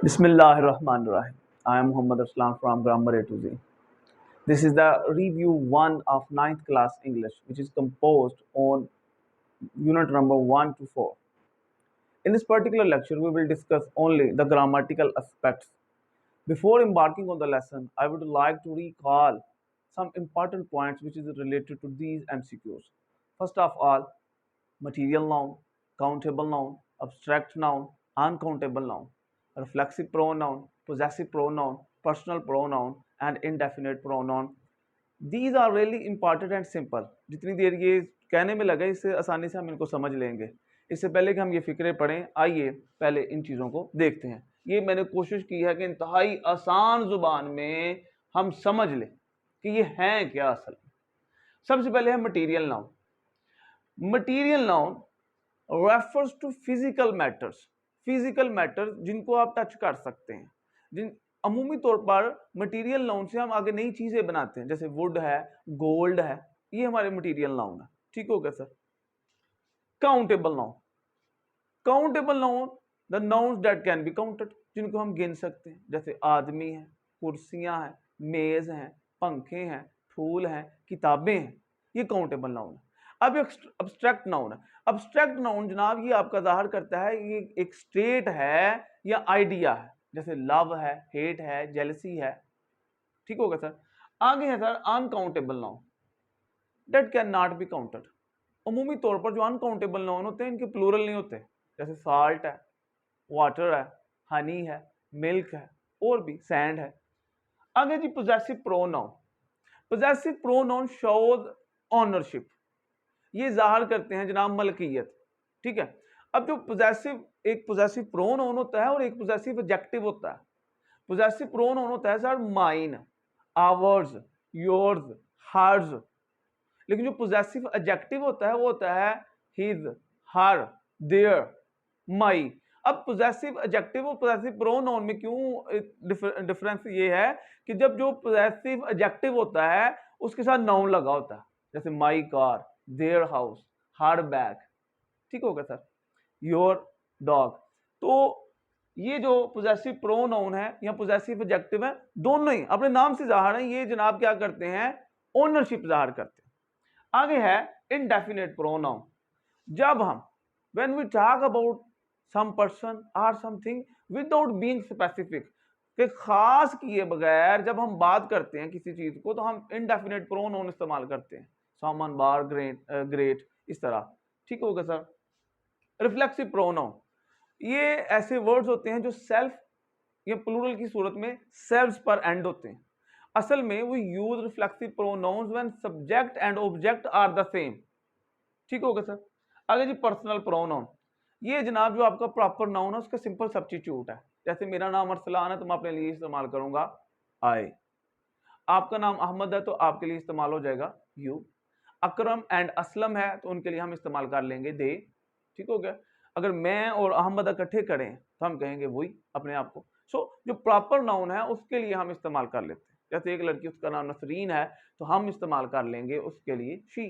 Bismillahirrahmanirrahim. I am Muhammad Aslam from Grammar A to Z. This is the review 1 of ninth class English, which is composed on unit number 1 to 4. In this particular lecture, we will discuss only the grammatical aspects. Before embarking on the lesson, I would like to recall some important points which is related to these MCQs. First of all, material noun, countable noun, abstract noun, uncountable noun, reflexive pronoun, possessive pronoun, personal pronoun, and indefinite pronoun. These are really important and simple. जितनी देर ये कहने में लगे इससे आसानी से हम इनको समझ लेंगे। इससे पहले कि हम ये फिक्रे पढ़ें, आइए पहले इन चीज़ों को देखते हैं। ये मैंने कोशिश की है कि इंतहाई आसान जुबान में हम समझ लें कि ये हैं क्या असल में। सबसे पहले है material noun. Material noun refers to physical matters जिनको आप टच कर सकते हैं। जिन अमूमी तौर पर मटेरियल नाउन से हम आगे नई चीजें बनाते हैं, जैसे वुड है, गोल्ड है, ये हमारे मटेरियल नाउन है। ठीक हो गया sir. Countable noun the nouns that can be counted, जिनको हम गिन सकते हैं, जैसे आदमी है, कुर्सियां हैं, मेज हैं, पंखे हैं, फूल हैं, किताबें हैं, ये काउंटेबल नाउन है। अब अब्स्ट्रैक्ट नाउन है। अब्स्ट्रैक्ट नाउन जनाब ये आपका जाहिर करता है ये एक स्टेट है या आइडिया है, जैसे लव है, हेट है, जेलसी है। ठीक होगा सर। आगे है sir uncountable noun that can not be counted. अमूमी तौर पर जो अनकाउंटेबल नाउन होते हैं इनके प्लूरल नहीं होते, जैसे साल्ट है, वाटर है, हनी है, मिल्क है, और भी सैंड है। आगे जी possessive pronoun. Possessive pronoun shows ownership, ये जाहिर करते हैं जनाब मलकियत। ठीक है। अब जो एक पोजेसिव प्रोनाउन होता है और एक पोजेसिव एडजेक्टिव होता है। पोजेसिव प्रोनाउन होता है sir mine, ours, yours, hers. लेकिन जो पोजेसिव एडजेक्टिव होता है वो होता है हिज, हर, देयर, माई। अब पोजेसिव एडजेक्टिव और पोजेसिव प्रोनाउन में क्यों डिफरेंस ये है कि जब जो पोजेसिव एडजेक्टिव होता है उसके साथ नाउन लगा होता है, जैसे my car, their house, her bag. ठीक होगा सर। Your dog. तो ये जो पोजेसिव प्रोनाउन है या पोजेसिव एडजेक्टिव है, दोनों ही अपने नाम से जाहिर है, ये जनाब क्या करते हैं, ओनरशिप जाहिर करते हैं। आगे है इनडेफिनेट प्रोनाउन। जब हम when we talk about some person और समथिंग विदाउट बीइंग स्पेसिफिक, के खास किए बगैर जब हम बात करते हैं किसी चीज को, तो हम इनडेफिनेट प्रोनाउन इस्तेमाल करते हैं, सामान, बार, ग्रेट, इस तरह। ठीक होगा सर। रिफ्लेक्सिव प्रोनाउन, ये ऐसे वर्ड्स होते हैं जो सेल्फ या प्लूरल की सूरत में सेल्व्स पर एंड होते हैं। असल में वो use reflexive pronouns when subject and object are the same. ठीक होगा सर। आगे जी पर्सनल प्रोनाउन। ये जनाब जो आपका प्रॉपर नाउन है उसका सिंपल सब्स्टिट्यूट है। जैसे मेरा नाम अरसलान है तो मैं अपने लिए इस्तेमाल करूंगा आई। आपका नाम अहमद है तो आपके लिए इस्तेमाल हो जाएगा यू। अकरम एंड असलम है तो उनके लिए हम इस्तेमाल कर लेंगे दे। ठीक हो गया। अगर मैं और अहमद इकट्ठे करें तो हम कहेंगे वही अपने आप को। सो जो प्रॉपर नाउन है उसके लिए हम इस्तेमाल कर लेते हैं। जैसे एक लड़की, उसका नाम नसरीन है तो हम इस्तेमाल कर लेंगे उसके लिए शी।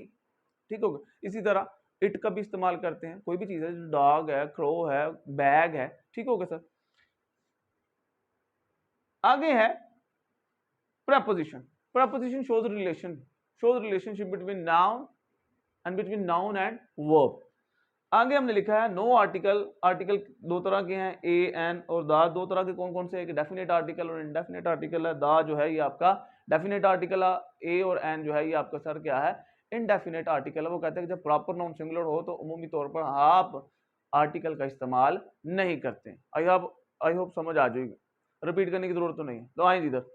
ठीक होगा। इसी तरह इट का भी इस्तेमाल करते हैं, कोई भी चीज है, डॉग है, क्रो है, बैग है। ठीक होगा सर। आगे है preposition. Preposition shows relationship between noun and verb. आगे हमने लिखा है नो आर्टिकल। आर्टिकल दो तरह के हैं, ए, एन और दा। दो तरह के कौन कौन से, एक डेफिनेट आर्टिकल और इनडेफिनेट आर्टिकल है। दा जो है ये आपका डेफिनेट आर्टिकल है, ए और एन जो है ये आपका सर क्या है, इनडेफिनेट आर्टिकल है। वो कहते हैं कि जब प्रॉपर नाउन सिंगुलर हो तो उमूमी तौर पर आप आर्टिकल का इस्तेमाल नहीं करते। आई होप समझ आ जाएगी, रिपीट करने की जरूरत तो नहीं है। तो आए इधर।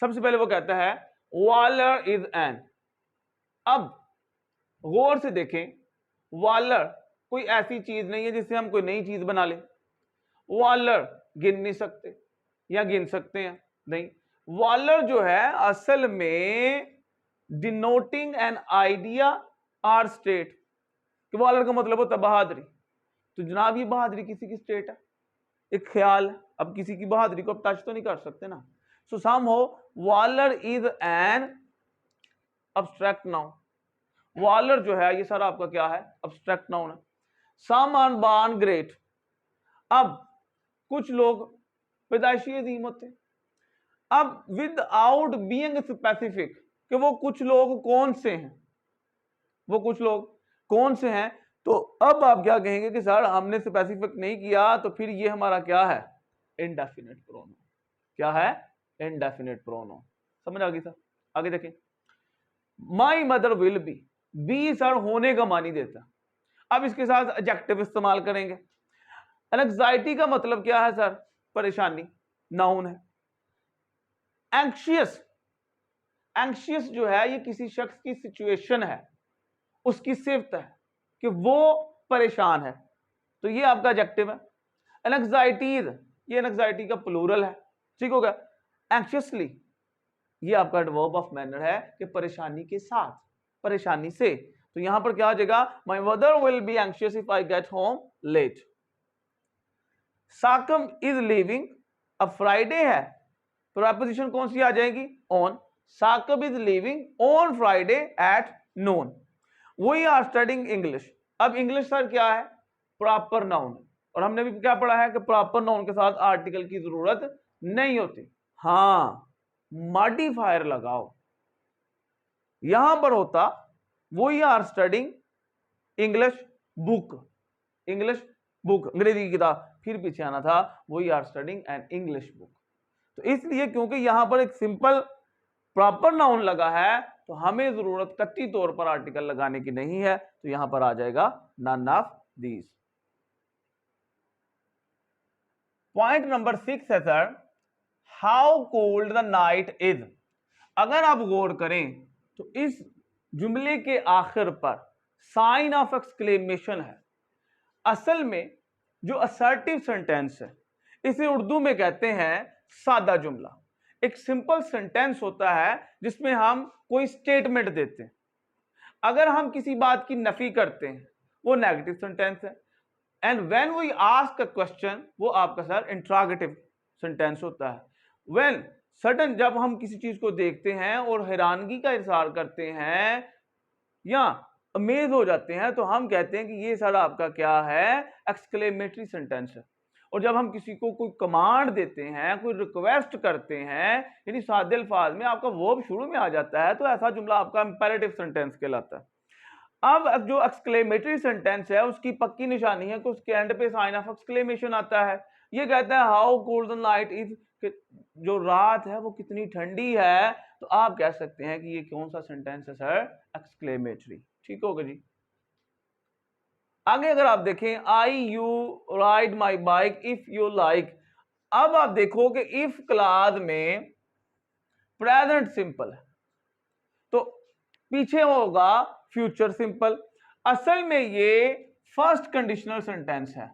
सबसे पहले वो कहता है वालर इज एन। अब गौर से देखें, वालर कोई ऐसी चीज नहीं है जिससे हम कोई नई चीज बना ले। वालर गिन नहीं सकते या गिन सकते हैं, नहीं। वालर जो है असल में denoting an idea or state, कि वालर का मतलब होता है बहादुरी। तो जनाब ये बहादुरी किसी की स्टेट है, एक ख्याल है। अब किसी की बहादुरी को आप टच तो नहीं कर सकते ना। सो सम हो वालर इज एन अब्स्ट्रैक्ट नाउन। वालर जो है ये सारा आपका क्या है, अब्स्ट्रैक्ट नाउन है। Some are born great. अब कुछ लोग पैदाइशी अजीम होते हैं। अब विदाउट बीइंग स्पेसिफिक कि वो कुछ लोग कौन से हैं, वो कुछ लोग कौन से हैं, तो अब आप क्या कहेंगे कि सर हमने स्पेसिफिक नहीं किया, तो फिर ये हमारा क्या है, इंडेफिनिट प्रोनाउन। क्या है, इंडेफिनिट प्रोनाउन। समझ आ गई सर? आगे देखें, माई मदर विल बी सर होने का मानी देता है। अब इसके साथ एडजेक्टिव इस्तेमाल करेंगे। एंजाइटी का मतलब क्या है सर, परेशानी, नाउन है। एंक्शियस, एंक्शियस जो है ये किसी शख्स की सिचुएशन है, उसकी सिफ्त है कि वो परेशान है, तो ये आपका एडजेक्टिव है। एंजाइटीज, ये एंजाइटी का प्लूरल है, ठीक हो गया। एंक्शियसली, ये आपका वर्ब ऑफ मैनर है कि परेशानी के साथ, परेशानी से। तो यहां पर क्या हो जाएगा, my mother will be anxious if I get home late. Saqib is leaving, अब फ्राइडे है, प्रीपोजिशन कौन सी आ जाएगी, on. Saqib is leaving on Friday at noon. We are studying English, अब इंग्लिश सर क्या है, प्रॉपर नाउन, और हमने भी क्या पढ़ा है कि प्रॉपर नाउन के साथ आर्टिकल की जरूरत नहीं होती। हाँ, मॉडिफायर लगाओ, यहां पर होता we are studying English book, English book अंग्रेजी की किताब, फिर पीछे आना था we are studying an English book. तो इसलिए क्योंकि यहां पर एक सिंपल प्रॉपर नाउन लगा है, तो हमें जरूरत कच्ची तौर पर आर्टिकल लगाने की नहीं है, तो यहां पर आ जाएगा none of these. Point number 6 है sir, how cold the night is. अगर आप गौर करें तो इस जुमले के आखिर पर साइन ऑफ एक्सक्लेमेशन है। असल में जो असर्टिव सेंटेंस है इसे उर्दू में कहते हैं सादा जुमला। एक सिंपल सेंटेंस होता है जिसमें हम कोई स्टेटमेंट देते हैं। अगर हम किसी बात की नफी करते हैं वो नेगेटिव सेंटेंस है, and when we ask a question वो आपका सर इंट्रोगेटिव सेंटेंस होता है। व्हेन सडन, जब हम किसी चीज को देखते हैं और हैरानगी का इजहार करते हैं या अमेज हो जाते हैं, तो हम कहते हैं कि ये सर आपका क्या है, एक्सक्लेमेटरी सेंटेंस है। और जब हम किसी को कोई कमांड देते हैं, कोई रिक्वेस्ट करते हैं, यानी सादे अल्फाज में आपका वर्ब शुरू में आ जाता है, तो ऐसा जुमला आपका इंपेरेटिव सेंटेंस कहलाता है। अब जो एक्सक्लेमेटरी सेंटेंस है उसकी पक्की निशानी है कि उसके एंड पे साइन ऑफ एक्सक्लेमेशन आता है। ये कहता है how cold the night is, जो रात है वो कितनी ठंडी है, तो आप कह सकते हैं कि ये कौन सा सेंटेंस है सर, एक्सक्लेमेटरी। ठीक होगा जी। आगे अगर आप देखें, I you ride my bike if you like. अब आप देखो कि इफ क्लाज में प्रेजेंट सिंपल है तो पीछे होगा फ्यूचर सिंपल। असल में ये फर्स्ट कंडीशनल सेंटेंस है।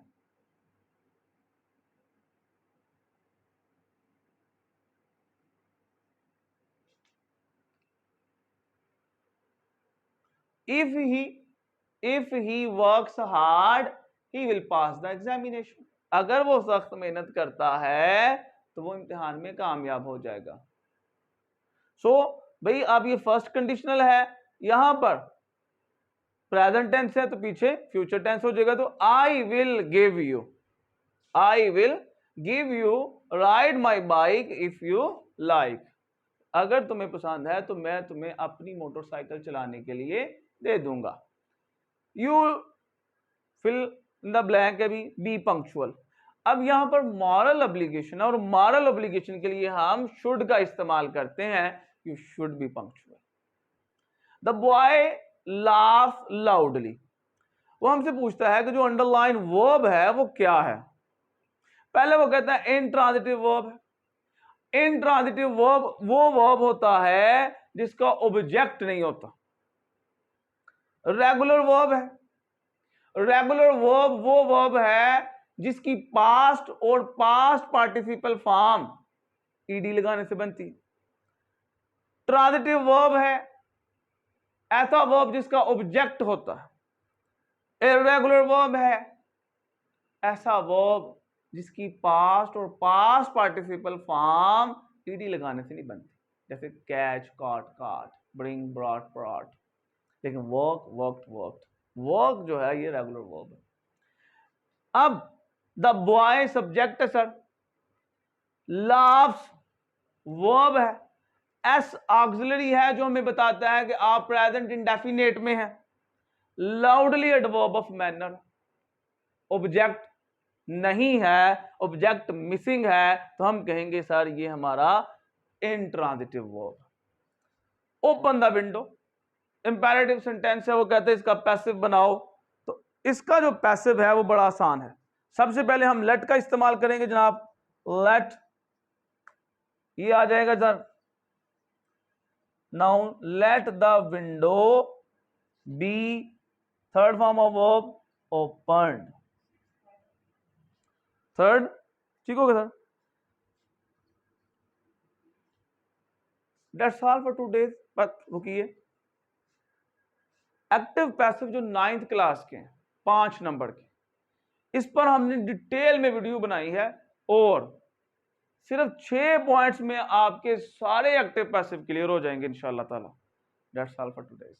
If he works hard he will pass the examination. अगर वो सख्त मेहनत करता है तो वो इम्तिहान में कामयाब हो जाएगा। सो भाई अब ये फर्स्ट कंडीशनल है, यहां पर प्रेजेंट टेंस है तो पीछे फ्यूचर टेंस हो जाएगा। तो I will give you, I will give you ride my bike if you like. अगर तुम्हें पसंद है तो मैं तुम्हें अपनी मोटरसाइकिल चलाने के लिए दे दूंगा। You fill in the blank है बी पंक्चुअल। अब यहां पर मॉरल ऑब्लिगेशन, और मॉरल ऑब्लिगेशन के लिए हम शुड का इस्तेमाल करते हैं, you should be punctual. The boy laugh loudly, वो हमसे पूछता है कि जो अंडरलाइन वर्ब है वो क्या है। पहले वो कहता है इंट्रांजिटिव वर्ब है। इंट्रांजिटिव वर्ब वो वर्ब होता है जिसका ऑब्जेक्ट नहीं होता। रेगुलर वर्ब है, रेगुलर वर्ब वो वर्ब है जिसकी पास्ट और पास्ट पार्टिसिपल फॉर्म ईडी लगाने से बनती। ट्रांजिटिव वर्ब है ऐसा वर्ब जिसका ऑब्जेक्ट होता है। इर्रेगुलर वर्ब है ऐसा वर्ब जिसकी पास्ट और पास्ट पार्टिसिपल फॉर्म ईडी लगाने से नहीं बनती, जैसे कैच, कॉट, काट, ब्रिंग, ब्रॉट, ब्रॉट। लेकिन वर्क, वर्कड, वर्कड, वर्क जो है ये रेगुलर वर्ब है। अब द बॉय सब्जेक्ट है सर, laughs वर्ब है, एस ऑक्सिलरी है जो हमें बताता है कि आप प्रेजेंट इंडेफिनेट में हैं, loudly adverb of manner, object नहीं है, ऑब्जेक्ट मिसिंग है, तो हम कहेंगे सर ये हमारा intransitive verb. Open the window, imperative sentence है, वो कहते हैं इसका पैसिव बनाओ। तो इसका जो पैसिव है वो बड़ा आसान है। सबसे पहले हम लेट का इस्तेमाल करेंगे जनाब, लेट, ये आ जाएगा sir noun, let the window be, third form of verb opened, third, ठीक हो गया sir. That's all for today's. बस रुकिए, एक्टिव पैसिव जो 9th क्लास के हैं 5 नंबर के, इस पर हमने डिटेल में वीडियो बनाई है और सिर्फ 6 पॉइंट्स में आपके सारे एक्टिव पैसिव क्लियर हो जाएंगे इंशाल्लाह ताला। That's all for today.